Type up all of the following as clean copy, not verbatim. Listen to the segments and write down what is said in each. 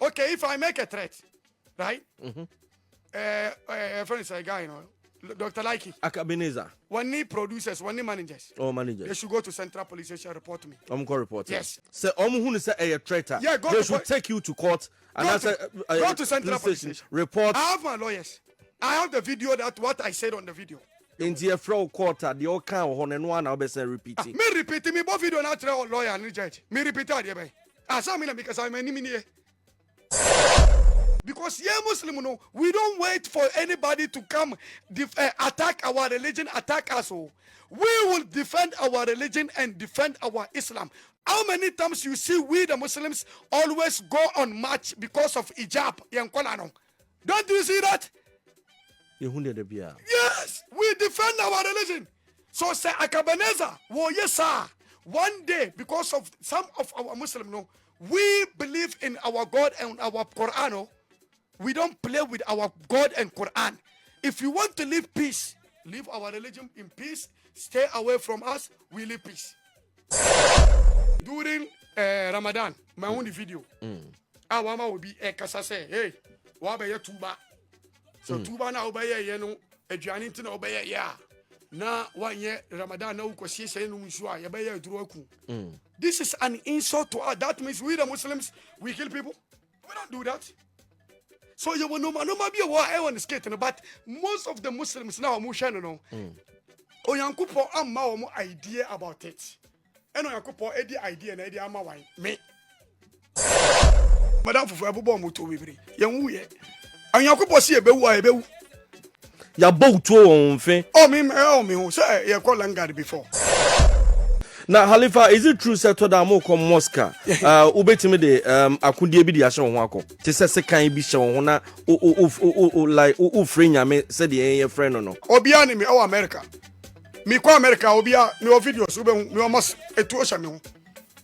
Okay, if I make a threat, right? Friend is a guy, you know, Dr. Likee. Akabineza. When he producers, when he managers. Oh, managers. They should go to Central Police Station and report to me. I'm going to report. Yes. So, who say a traitor? Yeah, go they to should take you to court and go to Central Police Station. Report. I have my lawyers. I have the video that what I said on the video. In the fraud court, the old kind of one I'll be repeating. Me repeating me both video not tell lawyer and judge. Me repeat it, because I'm an enemy. Because yeah, Muslim, no, we don't wait for anybody to come attack our religion, attack us. Oh. We will defend our religion and defend our Islam. How many times you see we the Muslims always go on march because of hijab? Don't you see that? Yes, we defend our religion. So say Akabaneza, yes sir. One day, because of some of our Muslims, no, we believe in our God and our Quran. No? We don't play with our God and Quran. If you want to live peace, live our religion in peace, stay away from us, we live peace. During Ramadan, my only video, our mama will be kasa say, hey, wabe tuba. So tuba na obeye ye no, aduane nti na obeye ya. Na wanye Ramadan na ukosie say no nsuwa, ye beye duro aku. This is an insult to us. That means we the Muslims, we kill people. We don't do that. So you will no be a war on the skate, but most of the Muslims now are no. Oyankupo amma omo idea about it. And Oyankupo edi idea na edi amma wine. Me. Madam fufu abubo mo to bibiri. Yan wuye. Oyankupo si ebewu. Ya bow to on fe. Oh me who say you call Langard before. Now, Khalifa, is it true that to mo come Moscow? Ubetimi de akundie bi di ahye ho akọ. Te se sekan bi hye ho na like free nyame said the friend no. Obia ni me o America. Me kwa America obia me o videos ube me o mas etu o hye me ho.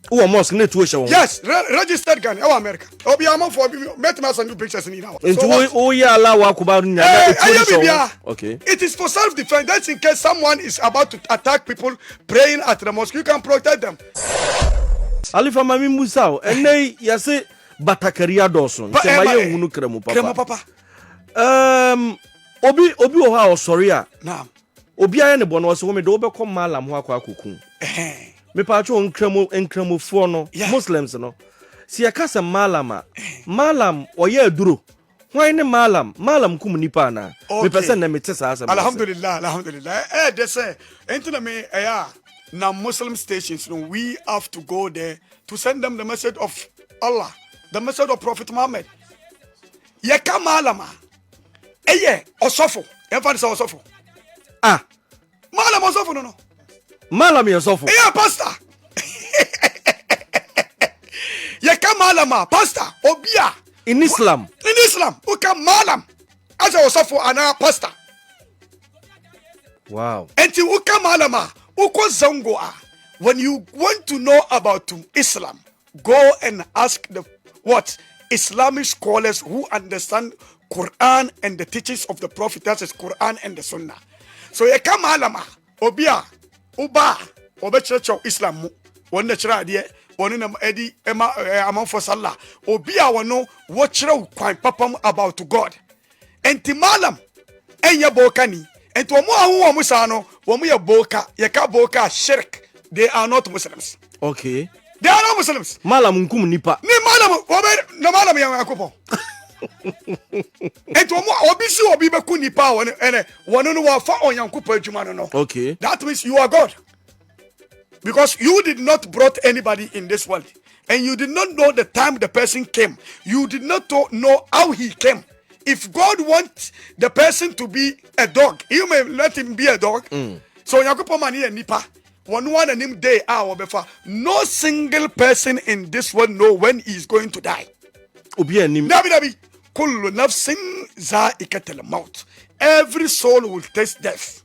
Who mosque na etu o hye ho. Yes, registered gun o America. Obia am for met me send pictures ni now. So o ya ala wa kuba nyame etu o hye. Okay. It is for self defense. That's in case someone is about to attack people praying at the mosque. You can protect them. Khalifa mami Musa, ene yase batakaria doson. Se maye hunu kremu papa. Kremu papa. Obi o ha o sorry a. Naam. Obi aye ne bono so me do obekọ malam ho akọ akokun. Me pa cho nkremu fo no Muslims no. Si yakasa malama. Malam oye aduro. Why ne malam kum nipa na. Me pese na me tesa asem. Alhamdulillah. They say enter me na Muslim stations, no, we have to go there to send them the message of Allah, the message of Prophet Muhammad. Yeka malama. Osofo. Everybody say osofo. Ah. Malam osofo no. Malam osofo. Pastor. Yeka malama, pastor, obia. In Islam. Uka malam. As a osofo ana pastor. Wow. Enti uka malama. When you want to know about Islam, go and ask the Islamic scholars who understand Quran and the teachings of the Prophet, that is Quran and the Sunnah. So ye come alama, obia, uba, church Islam, one the chradie, one in edi among for Salah, obia wano, watch papam about God. And timalam, and ya bokani. And to mo musano, when we are boka, yaka boka shirk, they are not Muslims. Okay. They are not Muslims. Malam nkum nipa. Ni malam no malam ya akopo. And to mo obisi obi be ku nipa won ene wono no wa fa onyankopo adwuma no. Okay. That means you are God. Because you did not brought anybody in this world. And you did not know the time the person came. You did not know how he came. If God wants the person to be a dog, you may let him be a dog. So Yakupo mani and nipa. One and him day befa. No single person in this world know when he is going to die. Dabi. Kullu nafsin za'ikatul maut. Every soul will taste death.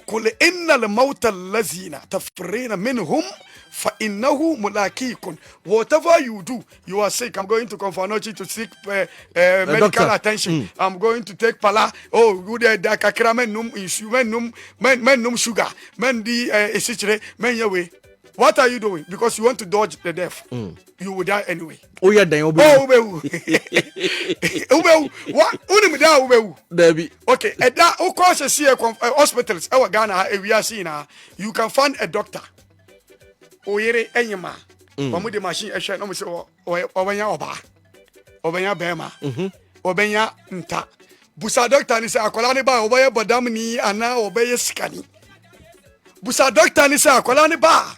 Kul innal mauta allazina tafrina minhum fa innahu mulakikun. Whatever you do, you are sick. I'm going to Confornochi to seek medical attention. I'm going to take pala. Oh, good Djka men num instrument men num sugar. Men di esichre men yawe. What are you doing? Because you want to dodge the death. You will die anyway. Oh yeah, then Ubewu. What? Ubewu. Debbie. Okay, and that of course I see hospitals. Our Ghana, we are seeing you can find a doctor. Oyere enyema. Omo de machine ehwe no mo se obanya oba. Obanya bema. Obanya nta. Busa doctor ni say akola ni ba obaya bodam ni ana obaya sikani. Busa doctor ni say akola ni ba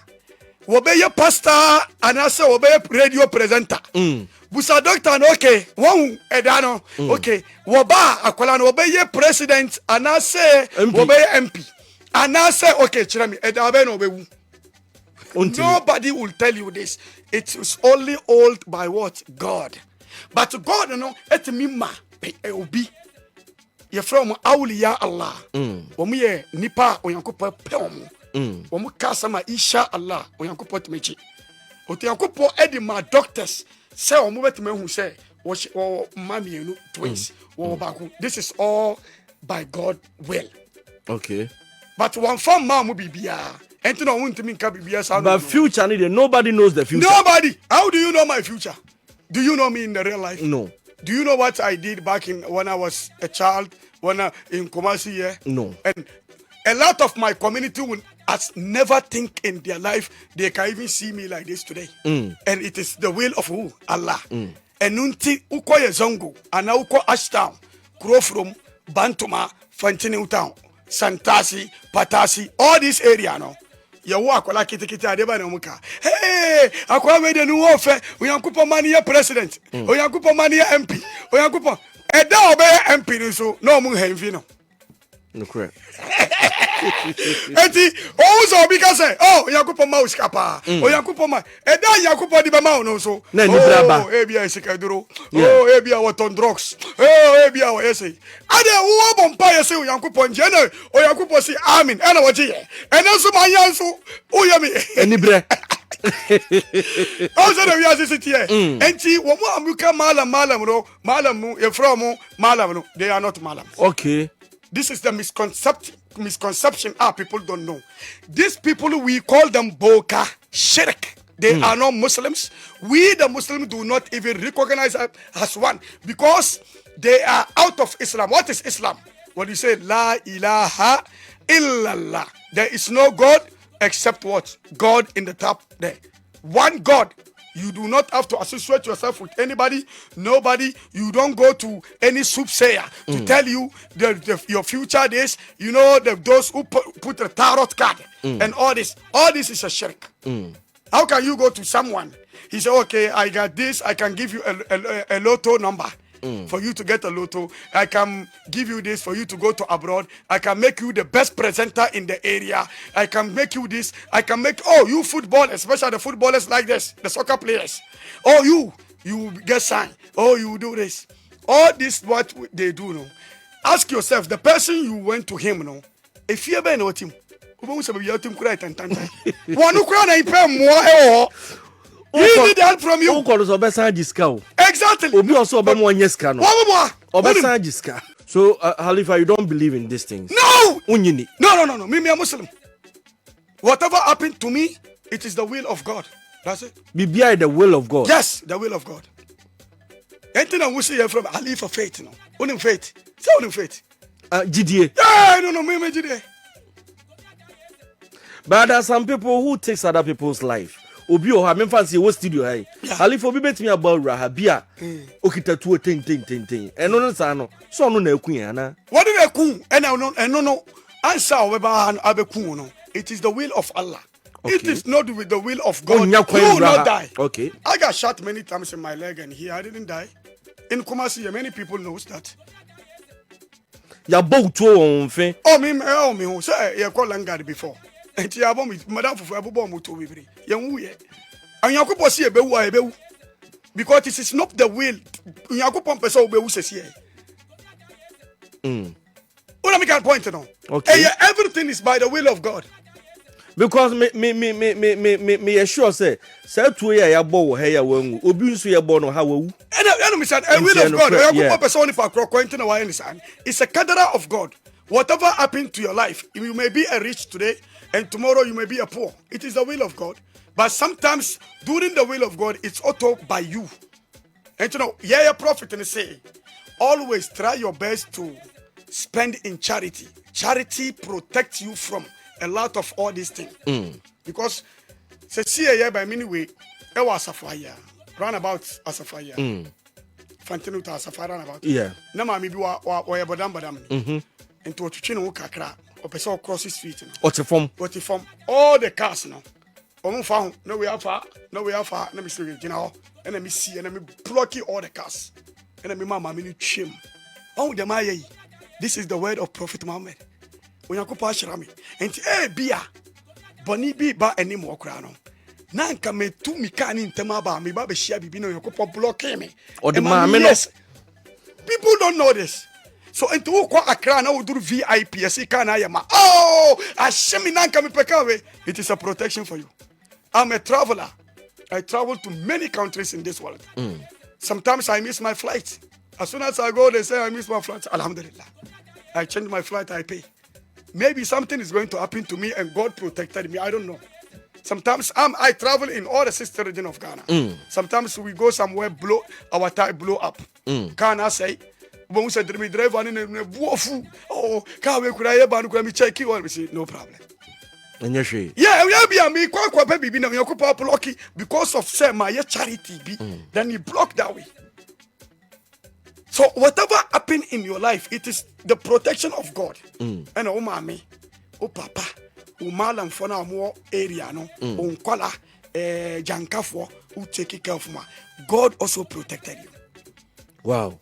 obaya pastor ana say obaya radio presenter. Busa doctor no okay, one edano okay. Woba akola no obaya president ana say obaya MP. Ana say okay, chira mi edabe no obewu. Nobody will tell you this. It is only old by what? God. But God, you know, et mimma obi. You're from Auliya Allah. Omuye nipa onyankopa peomu. Omu kasama isha Allah onyankopa timechi. Otiyankopa edi ma doctors say omu betime hu say wo mami twins. This is all by God will. Okay. But one form ma mu bibia. But future, nobody knows the future. Nobody. How do you know my future? Do you know me in the real life? No. Do you know what I did back when I was a child, in Kumasi here? No. And a lot of my community will never think in their life they can even see me like this today. And it is the will of who? Allah. And nunti uko yezongo, ana uko Ashtown, Krofrum, Bantuma, Fantini Town, Santasi, Patasi, all this area no. Yawo akola kitikiti adeba na muka. Hey, akola we de nu ofe, oyankupo mani ya president, oyankupo mani ya MP, oyankupo eda obe MP ni so no mu henvi no. No correct. Eti ouzo bika say, oh, oyankupo ma uskapa. Oyankupo ma eda yankupo di ba ma no so. Na ni braba. Oh, ebia isikaduro. Oh, ebia what on drugs. Oh, ebia what say. Ade wo bompa ye say oyankupo nje na oyankupo si amen. Ena wo je. Ena so ma yan so oyemi. Eni bre. Also the we are sitting here. Enti wo mo amuka malam no e from malam no. They are not malam. Okay. This is the misconception people don't know. These people, we call them Boka, Shirk. They are not Muslims. We, the Muslims, do not even recognize them as one because they are out of Islam. What is Islam? When you say, La ilaha illallah. There is no God except what? God in the top there. One God. You do not have to associate yourself with anybody, nobody. You don't go to any soothsayer to tell you your future days. You know, those who put a tarot card and all this. All this is a shirk. How can you go to someone? He said, okay, I got this. I can give you a lotto number for you to get a lotto. I can give you this for you to go to abroad. I can make you the best presenter in the area. I can make you this. I can make, you football, especially the footballers like this, the soccer players. You get signed. You do this. All this what they do, no. Ask yourself, the person you went to him, no. If you ever know him, he need help from you. Exactly. So, Khalifa, you don't believe in these things? No. No. Me, I'm Muslim. Whatever happened to me, it is the will of God. That's it. Be behind the will of God. Yes, the will of God. Anything I will say from Khalifa faith, no. Only faith. Say only faith. GDA. Yeah, no, me GDA. But there are some people who takes other people's life. Obi o ha me fancy wo studio hai. Khalifa obi betimi about rahabia. Okita tuo ten. Eno no sa no. So no na ekun ya na. What do they kun? No. Answer weba abekun no. It is the will of Allah. Okay. It is not with the will of God. You will not die. Okay. I got shot many times in my leg and here I didn't die. In Kumasi, many people knows that. Ya bow to on fe. Me who say you call Langard before. And you have Madame for Abu to be young. And Yakupo see a bewu because this is not the will. Yakupon person be says here. What am I point on? Okay. Everything is by the will of God. Because me assure say two year ya bow here when obi nso ye born how wu. And said a will of God. Yakupon person for croquenting away in the sun. It's a cadre of God. Whatever happened to your life, you may be a rich today. and tomorrow you may be a poor. It is the will of God. But sometimes during the will of God, it's auto by you. And you know, yeah, prophet and say, always try your best to spend in charity. Charity protects you from a lot of all these things. Because see yeah by many way, it was Asafaya. Roundabout Asafaya. Fantinu to Asafaya roundabout. Yeah. Nama mi bi wa badam. Into what you know kakra. Or person across the street. What's from? What from all the cars now. Found no we have far. Let me see you know. And let me see and let me block all the cars. And let me mama me chim. Oh the maye. This is the word of Prophet Muhammad. When you go past Rami. And bia. Boni bi ba anymore crano. Nanka me tu mi kan in temaba me ba be share bibi no you go block me. Or the mama no. People don't know this. So into who Accra now do VIP yama. Oh, ashemi nanka me pekawe. It is a protection for you. I'm a traveler. I travel to many countries in this world. Sometimes I miss my flight. As soon as I go, they say I miss my flight. Alhamdulillah. I change my flight, I pay. Maybe something is going to happen to me and God protected me. I don't know. Sometimes I travel in all the sister region of Ghana. Sometimes we go somewhere, our tire blow up. Can I say? When we said driver oh, can we could check you? We say no problem. Yeah, me quite baby be no blocky because of say my charity be then you block that way. So whatever happen in your life, it is the protection of God. And oh mommy, oh papa, oh malam for now more area no, oh kola Djka for who take care of ma. God also protected you. Wow.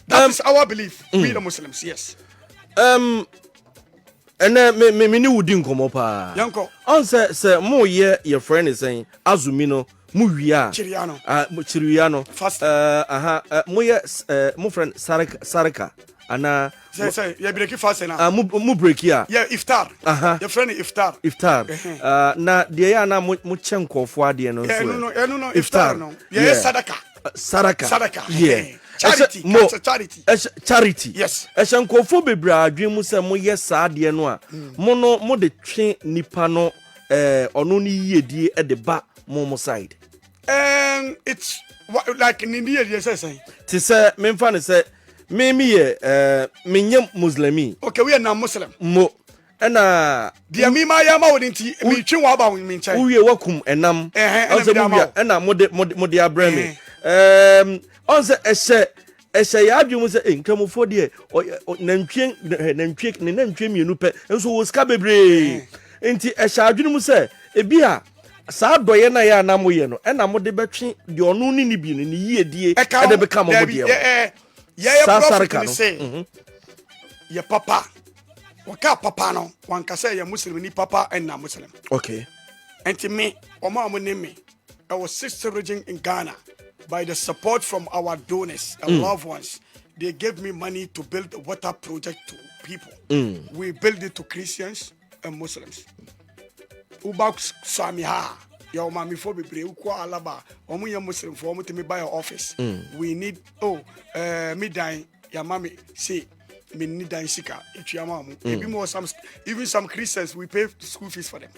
That is our belief. We the Muslims, yes. And then me ni wudi nkomo pa. Yanko. On say mo ye your friend is saying azumino mu wia. Chiriano. Chiriano. Fast. Mo ye mo friend Sarika. Ana say you break fast na. Mu break ya. Yeah, iftar. Your friend iftar. Iftar. Na de ya na mo chenkofo ade no so. No, iftar no. Yeah, sadaka. Sadaka. Yeah. Charity. Charity. Yes. Eshankofo bebra adwen mu se mo ye saade no a mo de twe nipa no ono ni yedie e de ba mo side. It's like in India you say. Ti se me mfa ne se me ye menye muslimi. Okay, we are now Muslim. Mo ena dia mi ma ya ma wodinti mi twe wa ba mi nchai. Uye wakum enam. Ena mo de abrami. Onse ehye ya adwemu se nkramofo de nantwie mienu pe enso wo ska bebre enti ehye adwenu se ebia saa doye na ya na moye no ena mo de betwe de onu ni bi ni yiedie e de beka mo de ya prophet ni say ya papa waka papa no wanka say ya muslim ni papa and na muslim. Okay. Enti me omo ne me I was sister region in Ghana. By the support from our donors and loved ones, they gave me money to build a water project to people. We built it to Christians and Muslims. Ubak Samiha, your mommy for be brave, Alaba, Omuya Muslim for me to me buy an office. We need me dying, your mommy say, me need dying sika, it's your mom. Even some Christians, we pay school fees for them.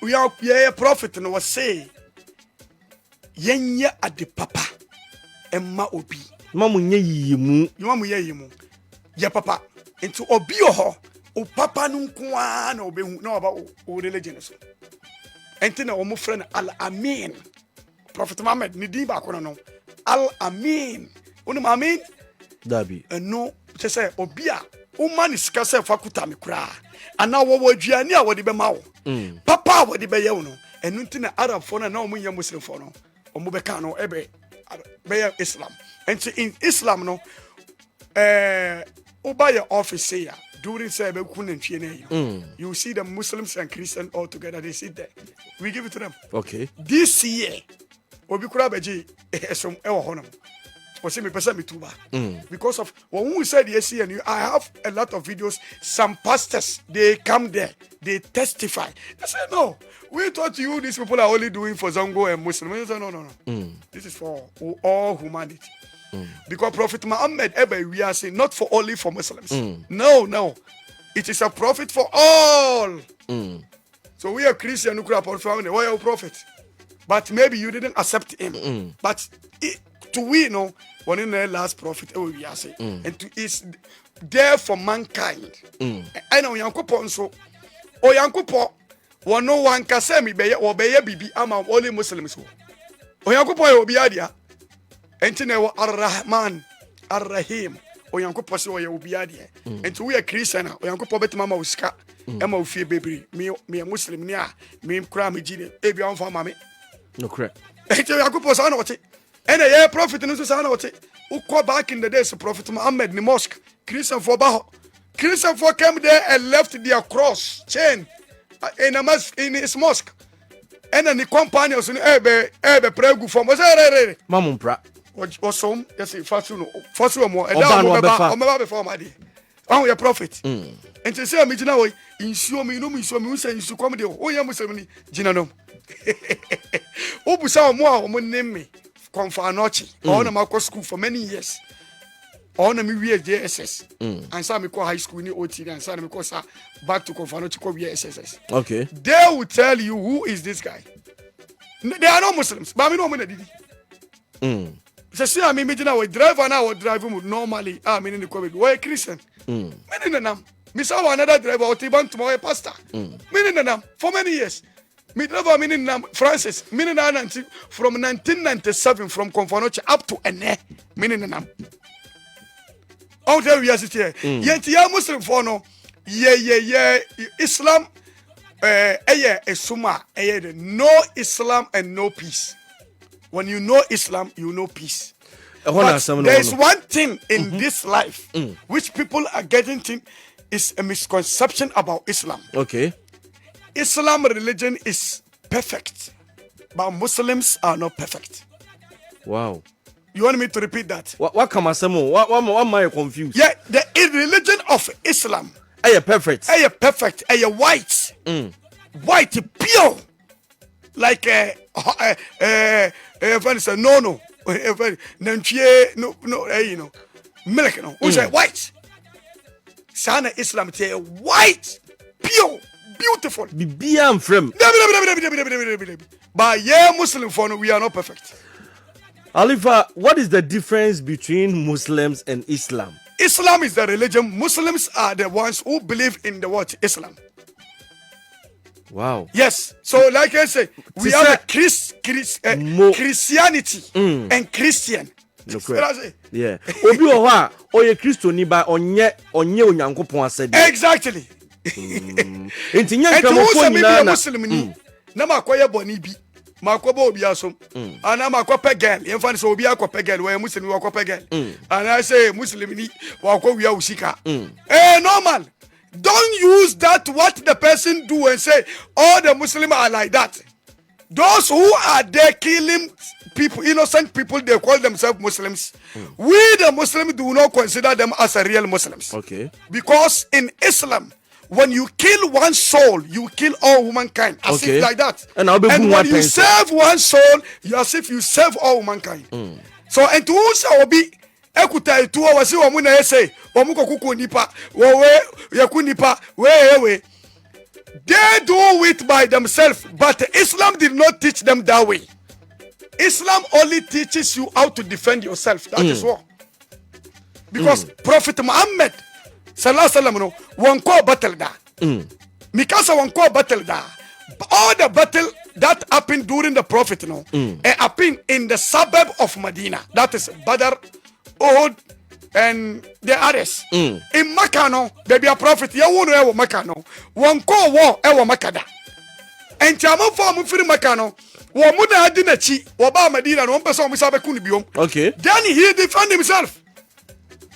We are a prophet and was say. Yenya ade papa emma obi mamu nye yimu mamu ye yimu ya papa enti obi ho o papa no nko a na obehu na oba o religion so enti na omo frɛ no al amin Prophet Muhammad ni din ba kono no al amin onu amin dabi no se obi a o man sika se fakuta me kura ana wo aduane a wo de be ma wo papa wo de be ye wo no enu nti na arab fo na omo ye muslim fo no Omubeka no ebe Islam. And in Islam no oba your office here during say you see the Muslims and Christians all together, they sit there. We give it to them. Okay. This year obi kura beji esom ewo hono. Me tuba. Because of when we said yes and I have a lot of videos. Some pastors they come there, they testify. They say no, we thought these people are only doing for Zongo and Muslims. No. This is for all humanity. Because Prophet Muhammad we are saying not for only for Muslims. No. it is a prophet for all. So we are Christian who could have found a prophet. But maybe you didn't accept him. But to we know, one in the last prophet, and to is there for mankind. I know Yanko so. O Yanko one no one can say me be or be bibi ama only Muslims. O Yanko obiadia. Entine Ar-Rahman, Ar-Rahim. O Yanko so obiadia. And to we are Christian, O Yanko bet mama uska. Emma fear baby, me a Muslim nia, me cram gene, ebi on for mammy. No correct. And a prophet in Susanote, who called back in the days of Prophet Muhammad in the mosque, Christian for Baho. Christian for came there and left their cross chain in his mosque. And then the companions in Ebe Pregu from was a Mamumpra. What some, yes, first more, and now before my day. Oh, your prophet. And to say, me now, in show me, no, me show me, say, you come there. Oh, yeah, Muslim, Jinano. Obusa mo a name me Konfa Anochi. On my school for many years. On me we JSS. And some me call high school in OT and some me call back to Konfa Anochi call SSS. Okay. They will tell you who is this guy. They are not Muslims, but me no me did. See, I mean, now a driver now driving normally. I mean in the COVID. Why Christian? Meaning the name. Me saw another driver or Tiban to my pastor. Meaning the name for many years. Me driver meaning Francis. Meaning from 1997 from Konfanoche up to Ene. Meaning the name. I'll tell you yes here. Yet ya Muslim for no. Yeah. Islam. Suma. No Islam and no peace. When you know Islam, you know peace. But there is one thing in this life which people are getting to is a misconception about Islam. Okay. Islam religion is perfect, but Muslims are not perfect. Wow. You want me to repeat that? What come as what am I confused? Yeah, the religion of Islam. Perfect. Perfect. White. White, pure. Like no. No, milk, no. Who's white? Sana Islam say white, pure, beautiful. Be am from. But yeah, Muslim for we are not perfect. Khalifa, what is the difference between Muslims and Islam? Islam is the religion. Muslims are the ones who believe in the word Islam. Wow. Yes. So, like I say, we have a Christianity and Christian. Yeah. Obi owa oye Christo ni ba onye Onyankopon asede. Exactly. Enti nya nkramofo nyina na Muslim ni na makoye boni bi. Makoba obi asom. Ana makope girl. Yemfa so obi akope girl, we Muslim we akope girl. And I say Muslim ni wako wi usika. Normal. Don't use that what the person do and say all the Muslims are like that. Those who are there killing people, innocent people, they call themselves Muslims. We the Muslims do not consider them as a real Muslims. Okay. Because in Islam, when you kill one soul, you kill all humankind. As if like that. And when you save one soul, as if you save all humankind. So and to also be ekuta itu wasi omu na ese omu kokuku nipa we yaku nipa we they do it by themselves, but Islam did not teach them that way. Islam only teaches you how to defend yourself. That is what. Because Prophet Muhammad sallallahu alaihi wasallam no one call battle da mikasa one call battle da all the battle that happened during the Prophet happened in the suburb of Medina, that is Badr, Uhud, and the others. In Makkah, no, there be a prophet. You won't know Makkah, no. One call war, Makkah. And Chaman form for Makkah, no. One muna adinachi, Waba Medina, one person with Sabakunibum. Okay. Then he defend himself.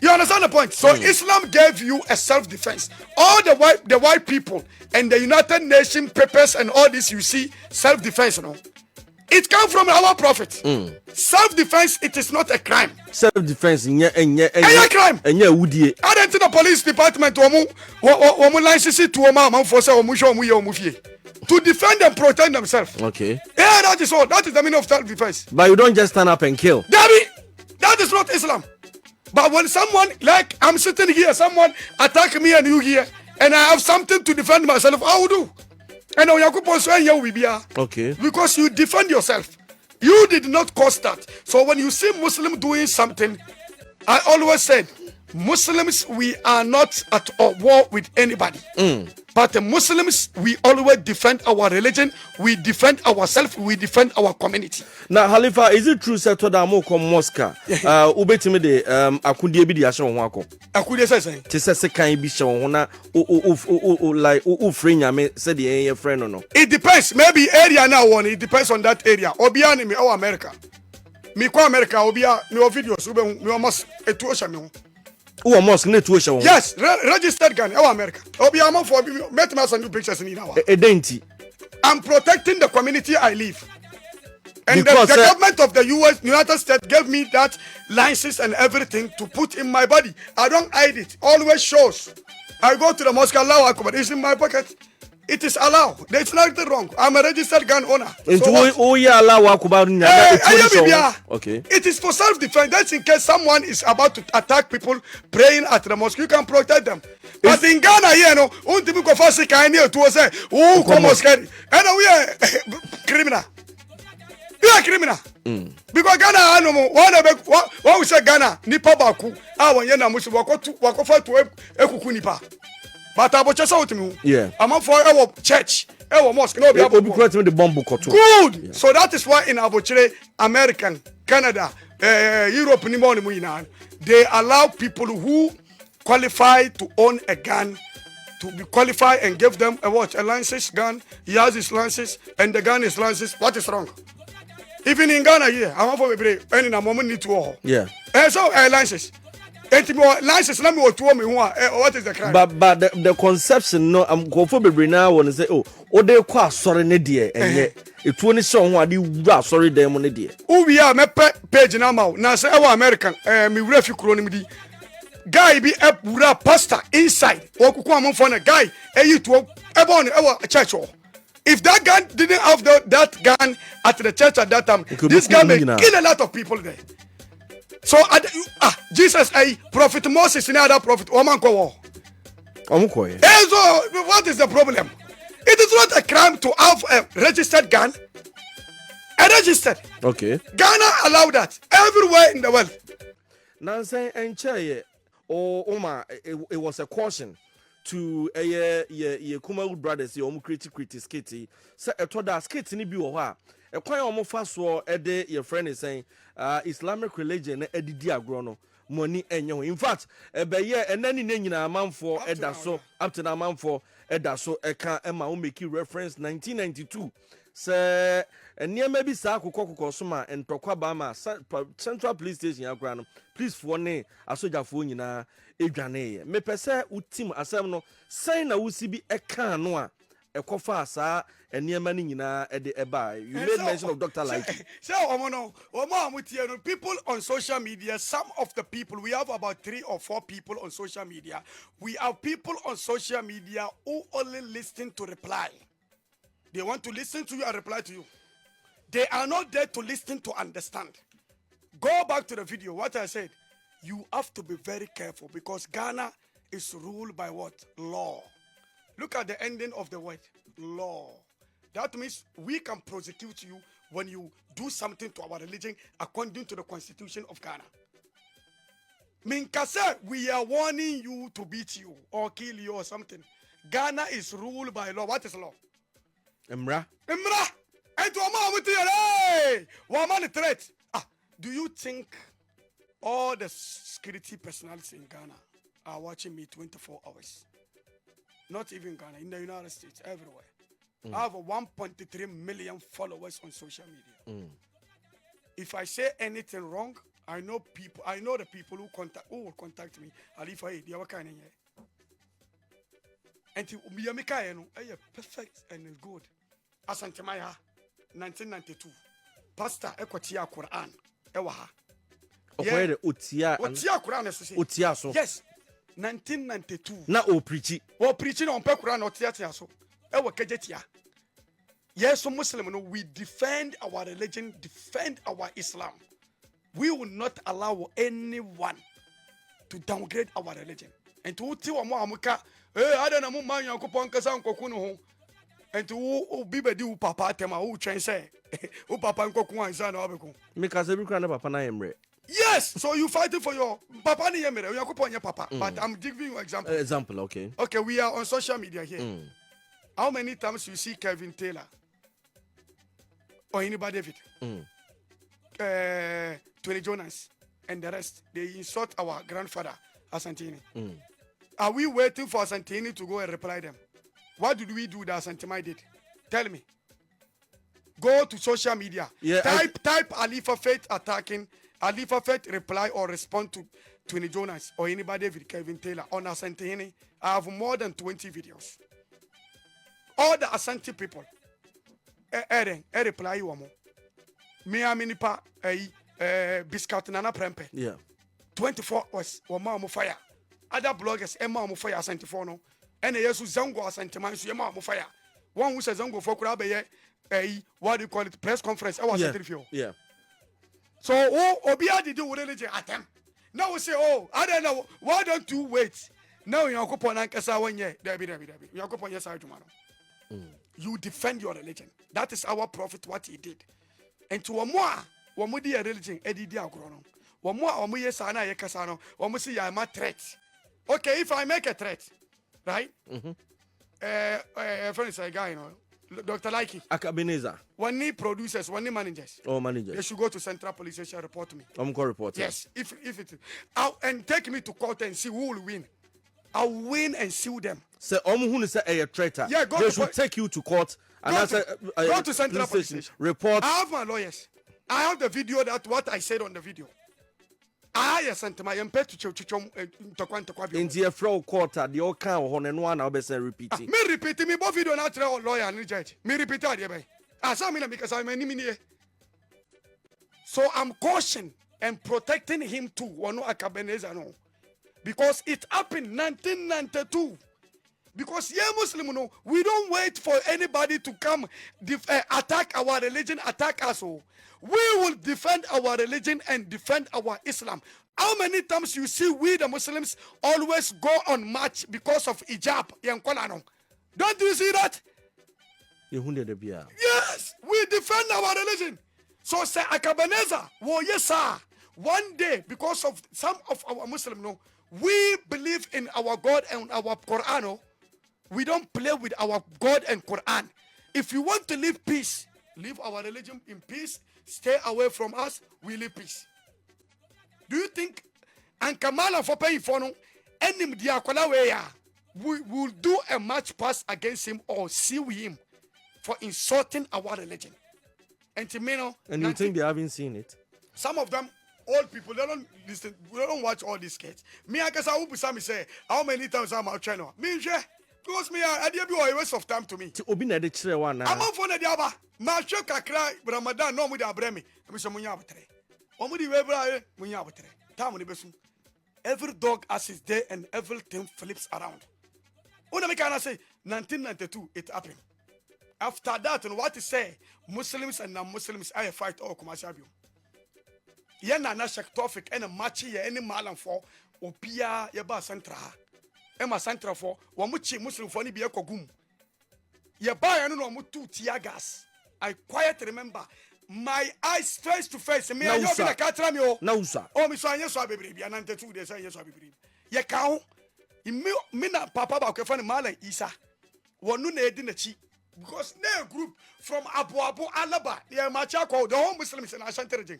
You understand the point? So Islam gave you a self-defense. All the white people and the United Nations papers and all this, you see self-defense, no. It comes from our prophet. Self-defense, it is not a crime. Self-defense, a crime. I don't think the police department to defend and protect themselves. Okay. Yeah, that is all. That is the meaning of self-defense. But you don't just stand up and kill. That is not Islam. But when someone, like I'm sitting here, someone attack me and you here, and I have something to defend myself, I will do. And okay. Because you defend yourself. You did not cause that. So when you see Muslim doing something, I always said, Muslims, we are not at war with anybody. But the Muslims, we always defend our religion, we defend ourselves, we defend our community. Now, Khalifa, is it true that to mo come Moscow? Ubetimi de akudie bi di ashe won akọ. Akudie say. Ti se kan bi hye won na like free nyame say the your friend no. It depends. Maybe area now one. It depends on that area. Obia ni me o America. Me ko America obia me o videos ube me o mas etu o me. Who mosque net to show? Yes, registered gun. Oh, America. Obiama for met me some new pictures in our. I'm protecting the community I live. And the government of the United States gave me that license and everything to put in my body. I don't hide it. Always shows. I go to the mosque, Allah Akbar. It's in my pocket. It is allowed. There's nothing wrong. I'm a registered gun owner. So okay. It is for self-defense. That's in case someone is about to attack people praying at the mosque. You can protect them. But in Ghana, you know, to say, oh, come mosque. And we are criminal. We are criminal. Because Ghana, what we say Ghana, Nipa Baku, our Yana Musu, Wakofa to Ekuku Nipa. But I was yeah. I'm for our church, our mosque. No, the bomb good. Yeah. So that is why in Abochire, American, Canada, Europe, they allow people who qualify to own a gun to be qualified and give them a what? A license gun. He has his license and the gun is licensed. What is wrong? Even in Ghana here, I'm for any moment need to war. Yeah. And so license. License, let me what is the crime? But the conception, no, I'm going for baby now and say, oh, they quite sorry, Nedia, and yet it's only so what you sorry, them on the dear. Oh, we are my page now. Now, say, our American, me refugee colony. Guy be a pastor inside, or come from a guy, and you to a church. If that gun didn't have that gun at the church at that time, this guy may kill a lot of people there. So Jesus, prophet Moses, another prophet. So what is the problem? It is not a crime to have a registered gun. A registered. Okay. Ghana allow that everywhere in the world. Now say and chair it was a caution to ye Kumaru brothers, your critics kitty. Say a toda skit ni bi wa. A quite almost fast war a day your friend is saying Islamic religion edidi agrono money and you. In fact, a year and then in a man for Edaso up to a man for Edaso Eka Emma make reference 1992. Say and near maybe Saku Kosuma and Tokwabama Central Police Station Agrano. Please for ne a soldier phone in a Edrane. Me pese utim asemno sign a usibi eka noa. A cofa and near money at the eba. You made mention of Dr. Likee. So, people on social media, some of the people, we have about 3 or 4 people on social media. We have people on social media who only listen to reply. They want to listen to you and reply to you. They are not there to listen to understand. Go back to the video, what I said. You have to be very careful because Ghana is ruled by what? Law. Look at the ending of the word, law. That means we can prosecute you when you do something to our religion according to the constitution of Ghana. Minkasa, we are warning you to beat you or kill you or something. Ghana is ruled by law. What is law? Emra. And to threat. Do you think all the security personalities in Ghana are watching me 24 hours? Not even Ghana, in the United States, everywhere. I have 1.3 million followers on social media. If I say anything wrong, I know the people who will contact me. Khalifa, they are kind of and to perfect and good. Asantemaya, 1992. Pastor Ekotia Quran. Ewaha. Okwere Otia Quran is Otia so. Yes. 1992. Na o preaching on Quran or theater so. Ewa kejetia. Yes, so Muslim, no, we defend our religion, defend our Islam. We will not allow anyone to downgrade our religion. And to ti wa mo amuka ada na mo man Yankopon kasa nkoku no ho. And to be bedi wo papa tema wo twen say wo papa nkoku ansa na obeko. Me ka se bi kra na papa na yemre. Yes, so you fighting for your papa ni yemre, Yankopon your papa. But I'm giving you example. Example, okay. Okay, we are on social media here. How many times you see Kevin Taylor or anybody David? 20 Jonas and the rest, they insult our grandfather Asantini. Are we waiting for Asantini to go and reply them? What did we do that Asantini did? Tell me. Go to social media. Yeah, type Khalifa Faith attacking, Khalifa Faith reply or respond to 20 Jonas or anybody David Kevin Taylor on Asantini. I have more than 20 videos. All the Asante people. Reply you more. Me aminipa biscuit nana prempe. Yeah. 24 hours wa fire. Other bloggers Emma mo fire Asante for no. And yesu zango Asante man so Emma mo fire. One who says zango for kura be what do you call it, press conference I was interview. Yeah. So obia did do religion atem. Now we say I don't know, why don't you wait? Now you go pon ankasa one year. Debi. You go pon yes tomorrow. You defend your religion. That is our prophet what he did. And to one di religion edidi agro no. One yes na ye kasa no. One say ya ma threat. Okay, if I make a threat, right? Friend say guy, you know, Dr. Likee. Akabineza. One need producers, one need managers. Oh, managers. They should go to Central Police Station and report to me. I'm going to report. Yes, if it, and take me to court and see who will win. I'll win and sue them. Say, who say a traitor. Yeah, go they to should take you to court and go to Central Police Station. Report. I have my lawyers. I have the video that what I said on the video. I sent my MP to Chokwan. In the flow court, the old cow on and one, I'll be repeating. Me repeating me both video not lawyer and judge. Me repeat it. I saw me because I'm an enemy. So I'm cautioning and protecting him too. Wano akabeneza no. Because it happened 1992. Because yeah, Muslim, no, we don't wait for anybody to come attack our religion, attack us. Oh. We will defend our religion and defend our Islam. How many times you see we the Muslims always go on march because of hijab? Don't you see that? Yes, we defend our religion. So say Akabaneza, yes sir. One day, because of some of our Muslims, no, we believe in our God and our Quran. No? We don't play with our God and Quran. If you want to live peace, live our religion in peace, stay away from us, we live peace. Do you think and Kamala for paying for no any we will do a match pass against him or sue him for insulting our religion? And you think they haven't seen it? Some of them old people, they don't listen, they don't watch all these kids. Me, I guess I will say how many times I'm out channel. Me, because me, I did be a waste of time to me. I'm on phone the other. My shock cry, Ramadan, no with Abremi. I'm some Munyabatre. Omudi Webra, Munyabatre. Tamuni Besum. Every dog has his day and everything flips around. What I say, 1992, it happened. After that, and what to say, Muslims and non-Muslims, I fight all commercial. Yena na shek traffic and a match ye any malam for opia yeba centra. Emma centra for wamuchi Muslim for ni be kogum. Ye buy no mutu tear gas. I quiet remember my eyes face to face. Me and you be the catram yo. No sir. Oh me so anya so abebri bi 92 days anya so abebri. Ye ka ho. Me na papa ba ko fa ni malam Isa. Wonu na edi na chi. Because na group from Abu Alaba, ye macha ko the whole Muslims in Ashanti region.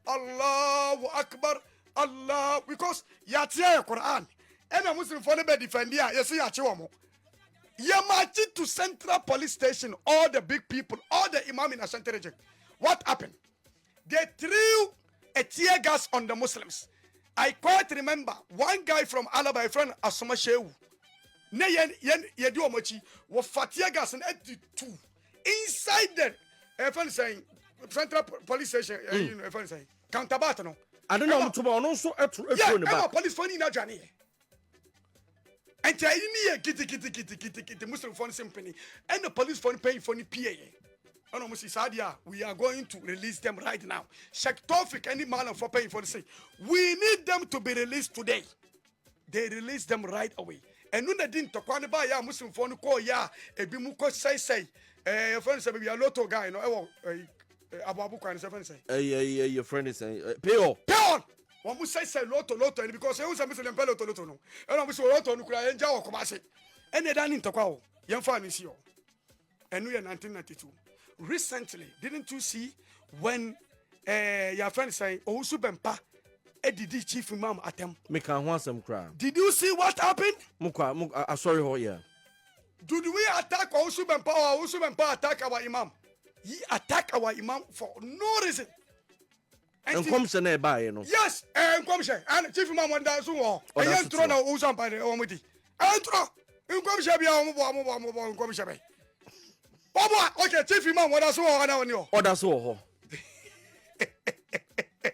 Allahu Akbar, Allah, because yatia Quran. And a Muslim for the defend here, you see Yachiwamo. Yamachi to Central Police Station, all the big people, all the Imam in Ashanti region. What happened? They threw a tear gas on the Muslims. I quite remember one guy from Alaba, a friend Asuma Shehu. Ne yen do mochi was tear gas and 82 inside the friend saying Central Police Station, you know, friend saying. Counterbat no. I don't know to also yeah, police phone in Ajani. And I get the Muslim phone company and the police phone paying for the PA. And almost Sadia, we are going to release them right now. Sheikh Tawfik, any man for paying for the say. We need them to be released today. they release them right away. And when they didn't talk about ya Muslim phone call ya a bimuko say your friend say be a lotto guy no ababu kan say your friend is saying pay on one must say lotto because he was a Muslim lotto no and I was lotto no kura enja wo komase and they didn't talk about yan fan is yo and we are 1992 recently didn't you see when your friend say oh subempa edidi chief imam atem me can want some crime. Did you see what happened? Sorry ho yeah. Did we attack Osubempa or Osubempa attack our imam? He attack our imam for no reason. And come say na buy you know. Yes, and come say and chief imam wanda so wo. And yan tro na Osubempa de omudi. And tro. In come say bia omo come say be. Omo okay chief imam wanda so wo na oni o. Order so ho.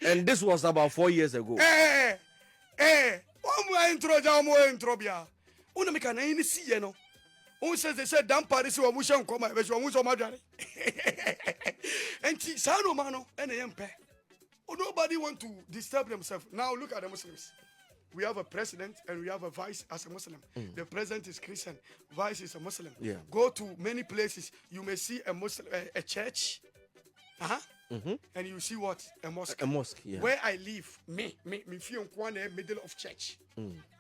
And this was about 4 years ago. Omo intro bia. Una me kan any see you know. Who says they said damn Paris or Mushan come my so madare. And Sano Mano and a MP. Oh, nobody want to disturb themselves. Now look at the Muslims. We have a president and we have a vice as a Muslim. The president is Christian, vice is a Muslim. Yeah. Go to many places, you may see a Muslim a church. And you see what? A mosque. A mosque, yeah. Where I live, me feel in the middle of church.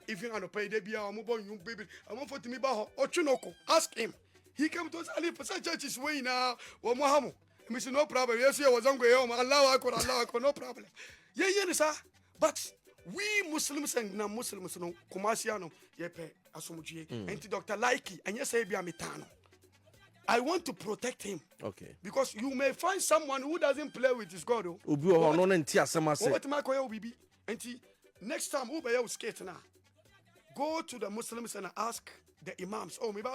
Even on a pay de bia, I'm born young baby. I'm on for me baho or chunoko. Ask him. He came to us and he church is way now. Or Mohammed. He said, no problem. Yes, I was hungry. Allah, no problem. Yeah, sir. But we Muslims and non-Muslims, no, Kumasiano, yepe, asumuji, and Dr. Likee, and yes, I be a mitano. I want to protect him. Okay. Because you may find someone who doesn't play with his God. Next time, who be skate now? Go to the Muslims and ask the imams. Oh, maybe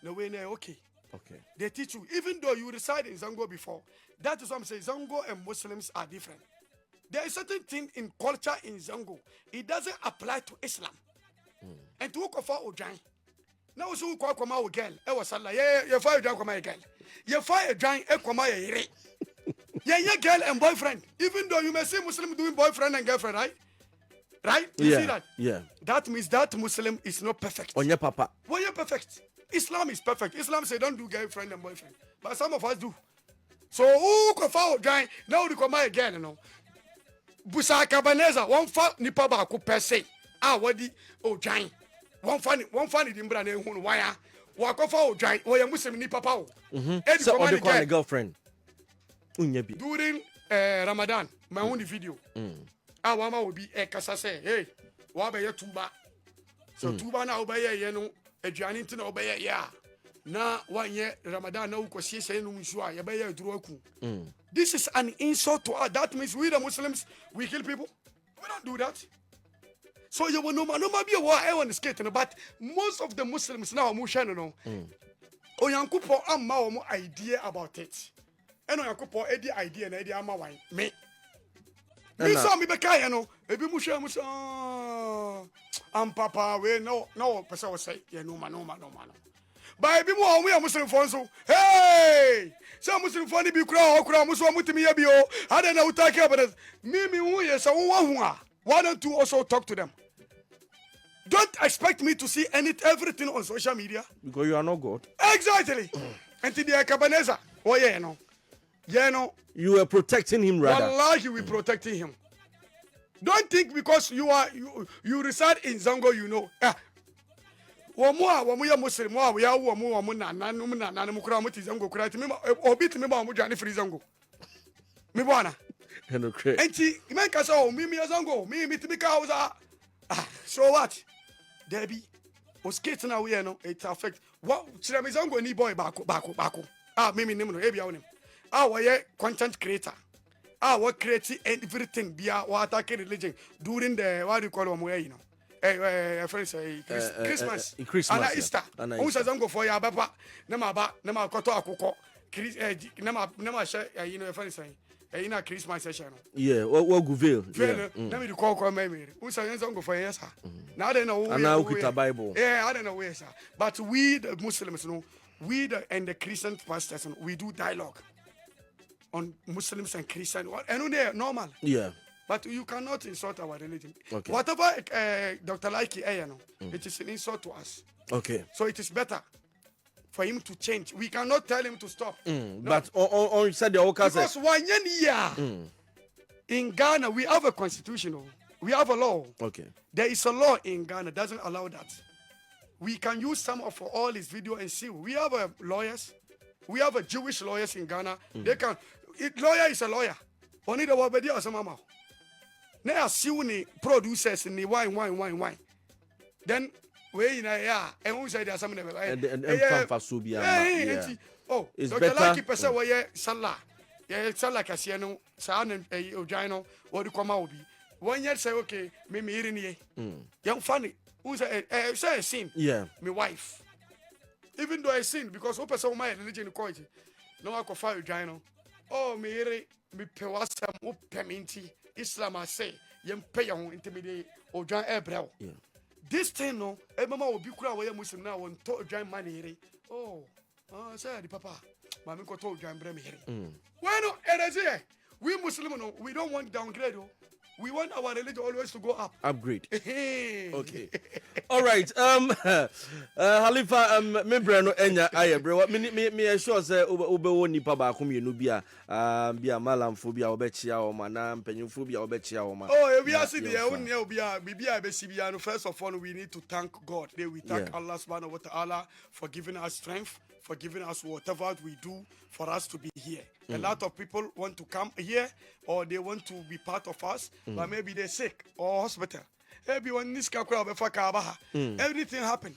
no way, okay. Okay. They teach you, even though you reside in Zango before. That is what I'm saying. Zango and Muslims are different. There is certain thing in culture in Zango. It doesn't apply to Islam. And to walk for Ojai. Now so who come out girl. Was you fire down come girl. You fire giant yeah, girl and boyfriend. Even though you may see Muslim doing boyfriend and girlfriend, right? Right? You see that? Yeah. That means that Muslim is not perfect. On your papa. Well, you're perfect. Islam is perfect. Islam say don't do girlfriend and boyfriend. But some of us do. So who come out giant? Now you come out again, you know. Busa Cabaneza, one fa nipa ba ko per se. Wadi giant. One funny dimbra ne hu wire. Wa ko fa giant. Wo ya Muslim ni papa o. So on the girlfriend. During Ramadan, my own video. Wama will be a kasa say, hey, wabe ya tuba. So tuba na obeye ye no, aduane nti na obeye ya. Na wanye Ramadan na ukosie say no nsuwa, ye be ye duro aku. This is an insult to us. That means we the Muslims, we kill people. We don't do that. So you will no be a war on the skate, but most of the Muslims now mushan no. Oyankupo amma omo idea about it. And Oyankupo edi idea na edi ama wine. Me. Me saw me bekaya no. Ebi musha am papa we no person will say yeah no man. But ebi mo we Muslim phone so hey some Muslim phone bi kura muso mutimi ya bio. How they na utake about it. Me who yes why don't you also talk to them? Don't expect me to see everything on social media. Because you are not God. Exactly. Until the Cabaneza. Oh yeah, no. Yeah, no. You were protecting him rather. Wallahi, we protecting him. Don't think because you reside in Zango, you know. Wamu ya Muslim, wamu na mukura muti Zango kura ti mema obiti mema wamu jani free Zango. Mi bwana. Okay. Enti men kasa o mi ya Zango, mi timika hausa. So what? Debbie, o skate na we no, it affect. What chira mi Zango ni boy bako. Mimi nimno ebi ya onim. We content creator. What create everything bia what attack religion during the what do you call them you know. Friends Christmas. And Easter. Who says I'm go for ya papa. Nama koto akoko. Nama share you know friends in a Christmas session. Yeah, what Guville. Let me call me. Who says I'm go for yes sir. Now I don't know. And now with the Bible. Yeah, I don't know where sir. But we the Muslims know, and the Christian pastors we do dialogue on Muslims and Christians, and they're normal. Yeah. But you cannot insult our religion. Okay. Whatever Dr. Likee it is an insult to us. Okay. So it is better for him to change. We cannot tell him to stop. No. But on said the because 1 year in Ghana we have a constitution. We have a law. Okay. There is a law in Ghana doesn't allow that. We can use some of all his video and see. We have lawyers. We have a Jewish lawyers in Ghana. They can. Lawyer is a lawyer. Only the wabedi or some mama. Now see ni producers ni wine. Then we in a and we say there's something. Oh, it's Dr. Likee person where Salah. Yeah, Salah Casiano, San and Ojino, what do come out be. 1 year say okay, me hearing ye. Young funny. Who's say a sin? Yeah. My wife. Even though I sin, because open some my religion quality. No, I can fire Ojino. Oh, me hearing me pewasa mo peminti. Islam I say, yem pay on intimidate or John Ebrel. Yeah. This thing no, mama will be crowd where Muslim now and told John money. Oh, say the papa. Mammy got told John Bremy here. Why no, and we Muslim no, we don't want downgrade. We want our religion always to go up. Upgrade. Okay. All right. Khalifa, me brano enya aye bro. Me sure say ube woni pa ba komienu bia bia malam phobia obechia o ma na mpanyin phobia obechia o ma. Oh, we are see the only bia bibia be sibia no. First of all, we need to thank God. We thank Allah subhanahu wa ta'ala for giving us strength, for giving us whatever we do for us to be here. A lot of people want to come here or they want to be part of us, but maybe they're sick or hospital. Everyone needs to everything happen.